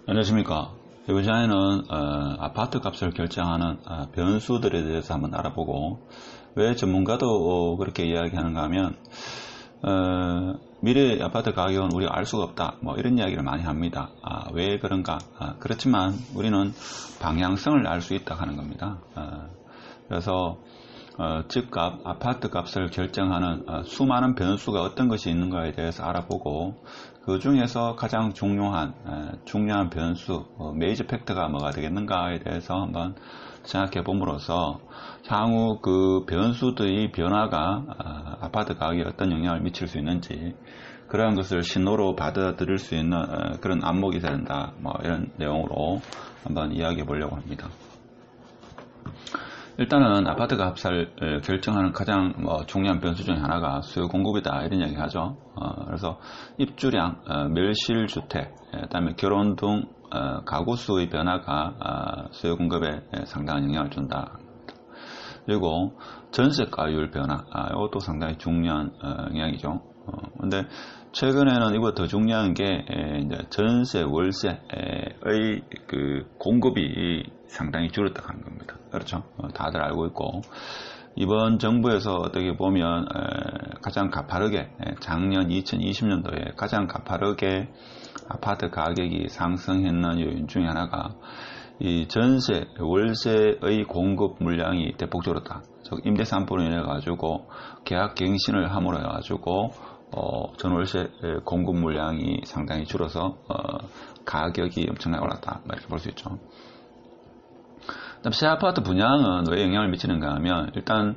안녕하십니까. 이번 시간에는 아파트 값을 결정하는 변수들에 대해서 한번 알아보고, 왜 전문가도 그렇게 이야기하는가 하면 미래 아파트 가격은 우리가 알 수가 없다, 뭐 이런 이야기를 많이 합니다. 왜 그런가? 그렇지만 우리는 방향성을 알 수 있다 하는 겁니다. 그래서 집값, 아파트 값을 결정하는 수많은 변수가 어떤 것이 있는가에 대해서 알아보고, 그 중에서 가장 중요한 변수, 메이저 팩터가 뭐가 되겠는가에 대해서 한번 생각해 봄으로써 향후 그 변수들의 변화가 아파트 가격에 어떤 영향을 미칠 수 있는지, 그러한 것을 신호로 받아들일 수 있는 그런 안목이 된다, 뭐 이런 내용으로 한번 이야기해 보려고 합니다. 일단은 아파트 값을 결정하는 가장 중요한 변수 중에 하나가 수요 공급이다, 이런 이야기 하죠. 그래서 입주량, 멸실주택, 그다음에 결혼 등 가구 수의 변화가 수요 공급에 상당한 영향을 준다. 그리고 전세가율 변화, 이것도 상당히 중요한 영향이죠. 근데 최근에는 이거 더 중요한 게 이제 전세, 월세의 그 공급이 상당히 줄었다 하는 겁니다. 그렇죠? 다들 알고 있고, 이번 정부에서 어떻게 보면 가장 가파르게, 작년 2020년도에 가장 가파르게 아파트 가격이 상승했는 요인 중에 하나가 이 전세, 월세의 공급 물량이 대폭 줄었다. 즉 임대 3%로 인해 가지고 계약 갱신을 함으로 해 가지고 전월세 공급 물량이 상당히 줄어서 가격이 엄청나게 올랐다, 이렇게 볼 수 있죠. 그다음 새 아파트 분양은 왜 영향을 미치는가 하면, 일단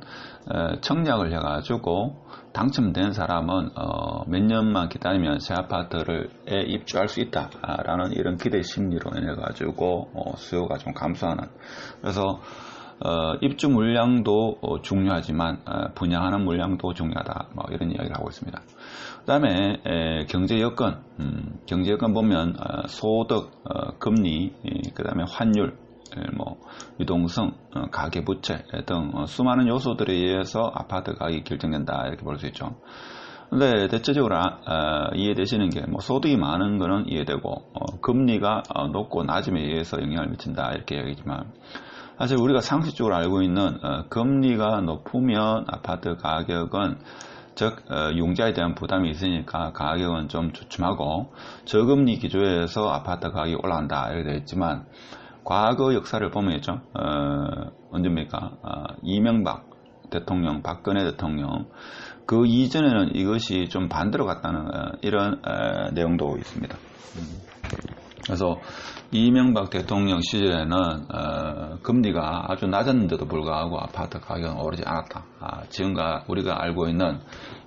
청약을 해가지고 당첨된 사람은 몇 년만 기다리면 새 아파트에 입주할 수 있다라는 이런 기대 심리로 인해 가지고 수요가 좀 감소하는. 그래서 입주 물량도 중요하지만 분양하는 물량도 중요하다, 뭐 이런 이야기를 하고 있습니다. 그 다음에 경제 여건, 경제 여건 보면 소득, 금리, 그 다음에 환율, 뭐 유동성, 가계부채 등 수많은 요소들에 의해서 아파트 가격이 결정된다, 이렇게 볼 수 있죠. 근데 대체적으로 이해되시는 게, 뭐 소득이 많은 거는 이해되고 금리가 높고 낮음에 의해서 영향을 미친다, 이렇게 얘기지만, 사실 우리가 상식적으로 알고 있는 금리가 높으면 아파트 가격은, 즉 융자에 대한 부담이 있으니까 가격은 좀 주춤하고 저금리 기조에서 아파트 가격이 올라간다, 이렇게 되어 있지만, 과거 역사를 보면요, 언제입니까? 이명박 대통령, 박근혜 대통령, 그 이전에는 이것이 좀 반대로 갔다는 이런 내용도 있습니다. 그래서 이명박 대통령 시절에는 금리가 아주 낮았는데도 불구하고 아파트 가격은 오르지 않았다. 지금과 우리가 알고 있는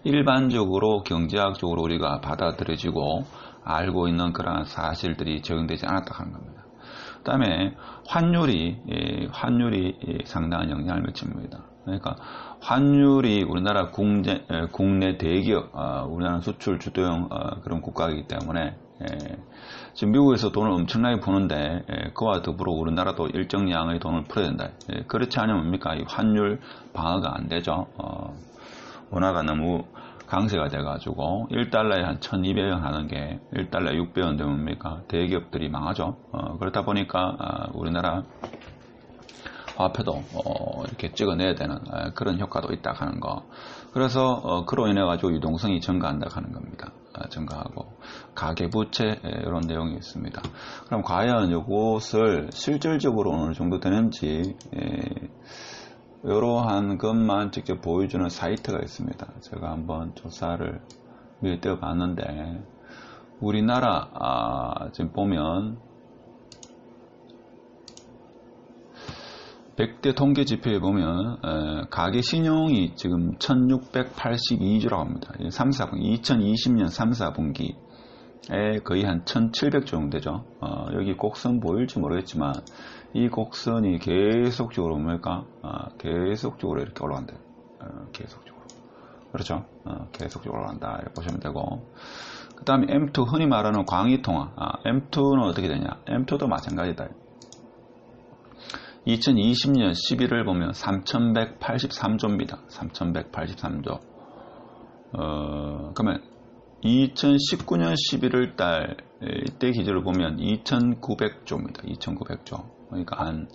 일반적으로 경제학적으로 우리가 받아들여지고 알고 있는 그러한 사실들이 적용되지 않았다 하는 겁니다. 그 다음에 환율이 상당한 영향을 미칩니다. 그러니까 환율이 우리나라 국내 대기업, 우리나라 수출 주도형 그런 국가이기 때문에, 지금 미국에서 돈을 엄청나게 푸는데 그와 더불어 우리나라도 일정량의 돈을 풀어야 된다. 그렇지 않으면 뭡니까? 이 환율 방어가 안 되죠. 원화가 너무 강세가 돼가지고 1달러에 한 1200원 하는 게 1달러에 600원 되면 뭡니까? 대기업들이 망하죠. 그렇다 보니까 우리나라 화폐도 이렇게 찍어내야 되는 그런 효과도 있다 하는 거. 그래서 그로 인해 가지고 유동성이 증가한다 하는 겁니다. 증가하고 가계부채, 이런 내용이 있습니다. 그럼 과연 이것을 실질적으로 어느 정도 되는지 이러한 것만 직접 보여주는 사이트가 있습니다. 제가 한번 조사를 미리 떼어봤는데, 우리나라 지금 보면 100대 통계 지표에 보면 가계 신용이 지금 1682조라고 합니다. 2020년 3, 4분기에 거의 한 1700조 정도 되죠. 여기 곡선 보일지 모르겠지만 이 곡선이 계속적으로 뭡니까? 계속적으로 이렇게 올라간다. 계속적으로. 그렇죠? 계속적으로 올라간다, 이렇게 보시면 되고, 그 다음에 M2, 흔히 말하는 광의통화. M2는 어떻게 되냐? M2도 마찬가지다. 2020년 11을 보면 3183조입니다. 3183조. 그러면 2019년 11월 달 이때 기준으로 보면 2,900조입니다. 2,900조. 그러니까 한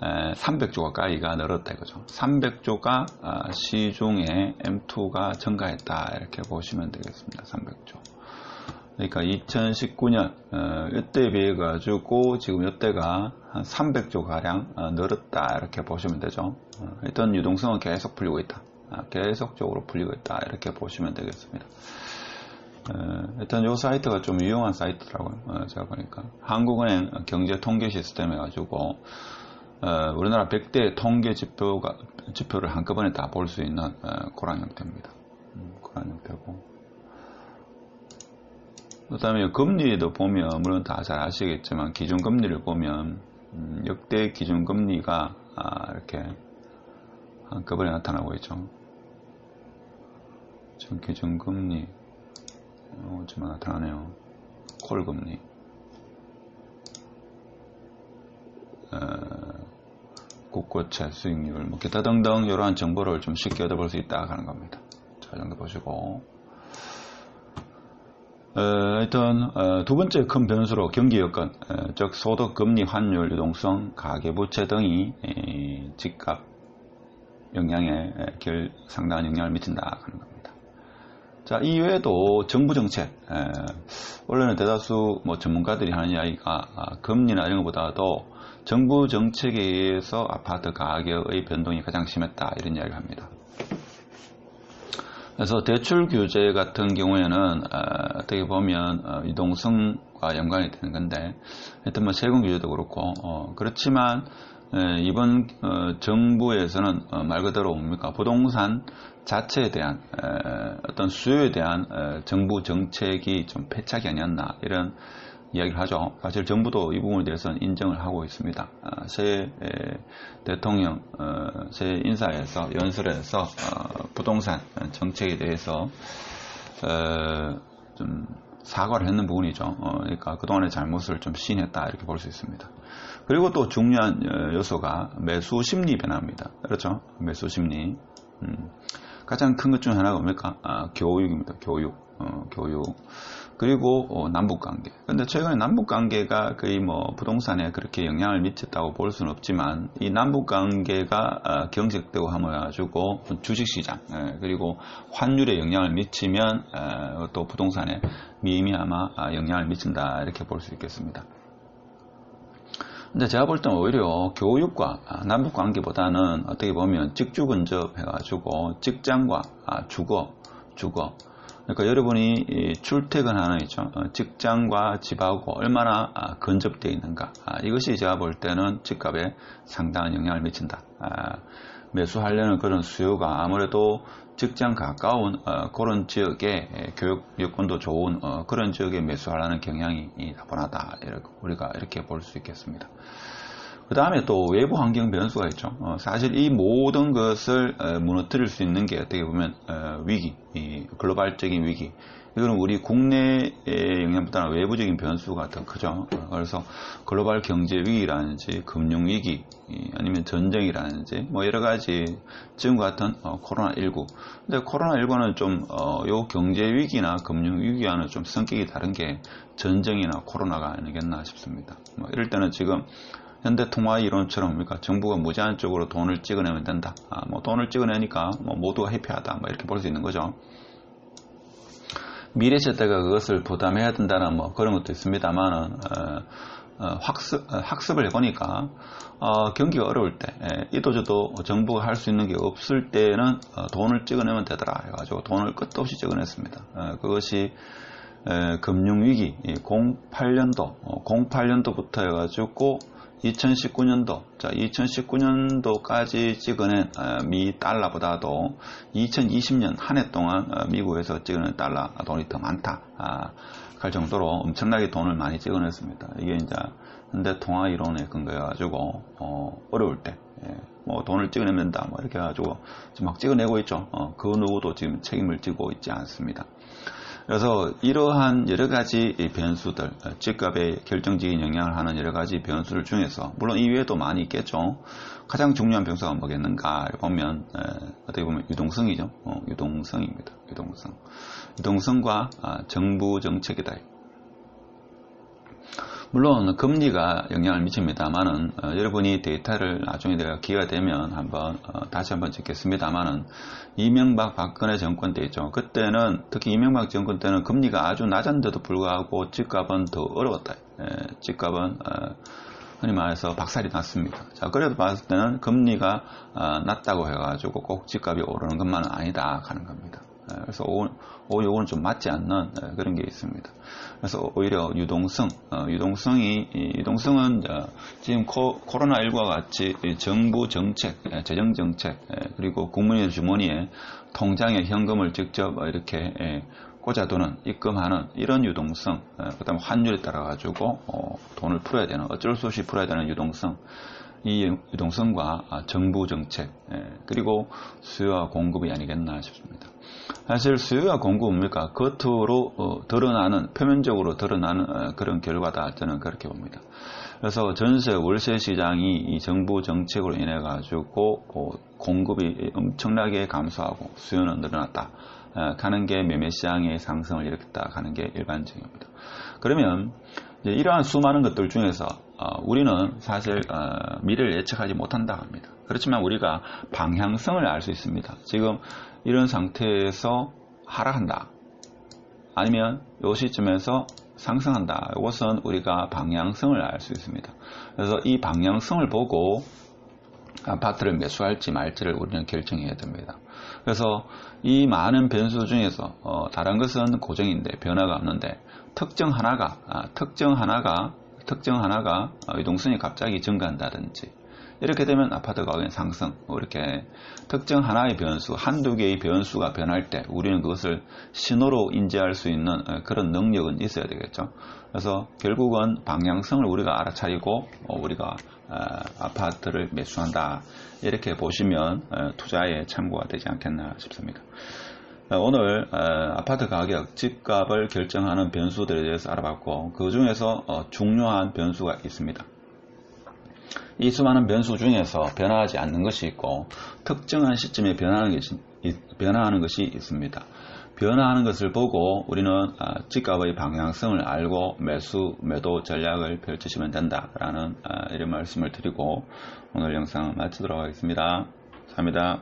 300조 가까이가 늘었다 이거죠. 300조가 시중에 M2가 증가했다 이렇게 보시면 되겠습니다. 300조. 그러니까 2019년 이때에 비해 가지고 지금 이때가 한 300조 가량 늘었다 이렇게 보시면 되죠. 일단 유동성은 계속 풀리고 있다. 계속적으로 풀리고 있다 이렇게 보시면 되겠습니다. 일단 이 사이트가 좀 유용한 사이트더라고요. 제가 보니까 한국은행 경제 통계 시스템 해가지고 우리나라 100대 통계 지표를 한꺼번에 다 볼 수 있는 그런 형태입니다. 그런 형태고, 그 다음에 금리도 보면 물론 다 잘 아시겠지만 기준금리를 보면 역대 기준금리가 이렇게 한꺼번에 나타나고 있죠. 지금 기준금리 지금 나타나네요. 콜금리, 국고채 수익률, 뭐 기타 등등 이러한 정보를 좀 쉽게 얻어볼 수 있다 하는 겁니다. 자, 이 정도 보시고, 일단 두 번째 큰 변수로 경기 여건, 즉 소득, 금리, 환율, 유동성, 가계부채 등이 집값 영향에 상당한 영향을 미친다 하는 겁니다. 자, 이외에도 정부 정책, 원래는 대다수 뭐 전문가들이 하는 이야기가 금리나 이런 것보다도 정부 정책에 의해서 아파트 가격의 변동이 가장 심했다 이런 이야기를 합니다. 그래서 대출 규제 같은 경우에는 어떻게 보면 유동성과 연관이 되는 건데, 하여튼 뭐 세금 규제도 그렇고 그렇지만 이번 정부에서는 말 그대로 뭡니까, 부동산 자체에 대한 어떤 수요에 대한 정부 정책이 좀 패착이 아니었나 이런 이야기를 하죠. 사실 정부도 이 부분에 대해서는 인정을 하고 있습니다. 새 대통령, 새 인사에서 연설에서 부동산 정책에 대해서 좀 사과를 했는 부분이죠. 그러니까 그동안의 잘못을 좀 시인했다 이렇게 볼 수 있습니다. 그리고 또 중요한 요소가 매수 심리 변화입니다. 그렇죠? 매수 심리. 가장 큰 것 중 하나가 뭡니까? 교육입니다. 교육. 그리고 남북관계. 근데 최근에 남북관계가 거의 뭐 부동산에 그렇게 영향을 미쳤다고 볼 수는 없지만, 이 남북관계가 경색되고 함을 가지고 주식시장 그리고 환율에 영향을 미치면 또 부동산에 미미아마 영향을 미친다 이렇게 볼 수 있겠습니다. 근데 제가 볼 때는 오히려 교육과 남북관계보다는 어떻게 보면 직주근접 해가지고 직장과 주거. 그러니까 여러분이 출퇴근하는 있죠. 직장과 집하고 얼마나 근접되어 있는가. 이것이 제가 볼 때는 집값에 상당한 영향을 미친다. 매수하려는 그런 수요가 아무래도 직장 가까운 그런 지역에 교육 여건도 좋은 그런 지역에 매수하려는 경향이 나타나다. 우리가 이렇게 볼 수 있겠습니다. 그 다음에 또 외부 환경 변수가 있죠. 사실 이 모든 것을 무너뜨릴 수 있는 게 어떻게 보면 위기, 글로벌적인 위기. 이거는 우리 국내의 영향보다는 외부적인 변수가 더 크죠. 그래서 글로벌 경제 위기라든지 금융 위기, 아니면 전쟁이라든지 뭐 여러 가지 지금과 같은 코로나19. 근데 코로나19는 좀 요 경제 위기나 금융 위기와는 좀 성격이 다른 게 전쟁이나 코로나가 아니겠나 싶습니다. 뭐 이럴 때는 지금 현대 통화 이론처럼 뭡니까? 정부가 무제한적으로 돈을 찍어내면 된다. 뭐 돈을 찍어내니까 뭐 모두가 해피하다. 뭐 이렇게 볼 수 있는 거죠. 미래 세대가 그것을 부담해야 된다는 뭐 그런 것도 있습니다만은 학습을 해보니까 경기가 어려울 때 이도저도 정부가 할 수 있는 게 없을 때는 돈을 찍어내면 되더라 해가지고 돈을 끝도 없이 찍어냈습니다. 그것이 금융위기 08년도부터 해가지고 2019년도, 자, 2019년도까지 찍어낸 미 달러보다도 2020년 한 해 동안 미국에서 찍어낸 달러 돈이 더 많다. 할 정도로 엄청나게 돈을 많이 찍어냈습니다. 이게 이제 현대 통화 이론에 근거해가지고, 어려울 때, 뭐 돈을 찍어내면 된다. 뭐 이렇게 해가지고 지금 막 찍어내고 있죠. 그 누구도 지금 책임을 지고 있지 않습니다. 그래서 이러한 여러 가지 변수들, 집값에 결정적인 영향을 하는 여러 가지 변수들 중에서 물론 이외에도 많이 있겠죠. 가장 중요한 변수가 뭐겠는가 보면 어떻게 보면 유동성이죠. 유동성입니다. 유동성과 정부 정책이다. 물론 금리가 영향을 미칩니다만은 여러분이 데이터를 나중에 내가 기회가 되면 한번 다시 한번 찍겠습니다만은 이명박 박근혜 정권 때 있죠. 그때는 특히 이명박 정권 때는 금리가 아주 낮은데도 불구하고 집값은 더 어려웠다. 집값은 흔히 말해서 박살이 났습니다. 자, 그래도 봤을 때는 금리가 낮다고 해가지고 꼭 집값이 오르는 것만은 아니다 하는 겁니다. 그래서 요거는 좀 맞지 않는 그런 게 있습니다. 그래서 오히려 유동성은 지금 코로나19와 같이 정부 정책, 재정 정책, 그리고 국민의 주머니에 통장에 현금을 직접 이렇게 꽂아두는, 입금하는 이런 유동성, 그 다음에 환율에 따라 가지고 돈을 풀어야 되는, 어쩔 수 없이 풀어야 되는 유동성, 이 유동성과 정부 정책, 그리고 수요와 공급이 아니겠나 싶습니다. 사실 수요와 공급은 뭡니까? 겉으로 드러나는, 표면적으로 드러나는 그런 결과다, 저는 그렇게 봅니다. 그래서 전세, 월세 시장이 이 정부 정책으로 인해 가지고 공급이 엄청나게 감소하고 수요는 늘어났다 가는 게 매매 시장의 상승을 일으켰다 가는 게 일반적입니다. 그러면 이러한 수많은 것들 중에서 우리는 사실 미래를 예측하지 못한다 합니다. 그렇지만 우리가 방향성을 알 수 있습니다. 지금 이런 상태에서 하락한다, 아니면 이 시점에서 상승한다. 이것은 우리가 방향성을 알 수 있습니다. 그래서 이 방향성을 보고 아파트를 매수할지 말지를 우리는 결정해야 됩니다. 그래서 이 많은 변수 중에서 다른 것은 고정인데 변화가 없는데 특정 하나가 유동성이 갑자기 증가한다든지 이렇게 되면 아파트 가격의 상승, 이렇게 특정 하나의 변수, 한두 개의 변수가 변할 때 우리는 그것을 신호로 인지할 수 있는 그런 능력은 있어야 되겠죠. 그래서 결국은 방향성을 우리가 알아차리고 우리가 아파트를 매수한다, 이렇게 보시면 투자에 참고가 되지 않겠나 싶습니다. 오늘 아파트 가격, 집값을 결정하는 변수들에 대해서 알아봤고, 그 중에서 중요한 변수가 있습니다. 이 수많은 변수 중에서 변화하지 않는 것이 있고 특정한 시점에 변화하는 것이 있습니다. 변화하는 것을 보고 우리는 집값의 방향성을 알고 매도 전략을 펼치시면 된다라는 이런 말씀을 드리고 오늘 영상 마치도록 하겠습니다. 감사합니다.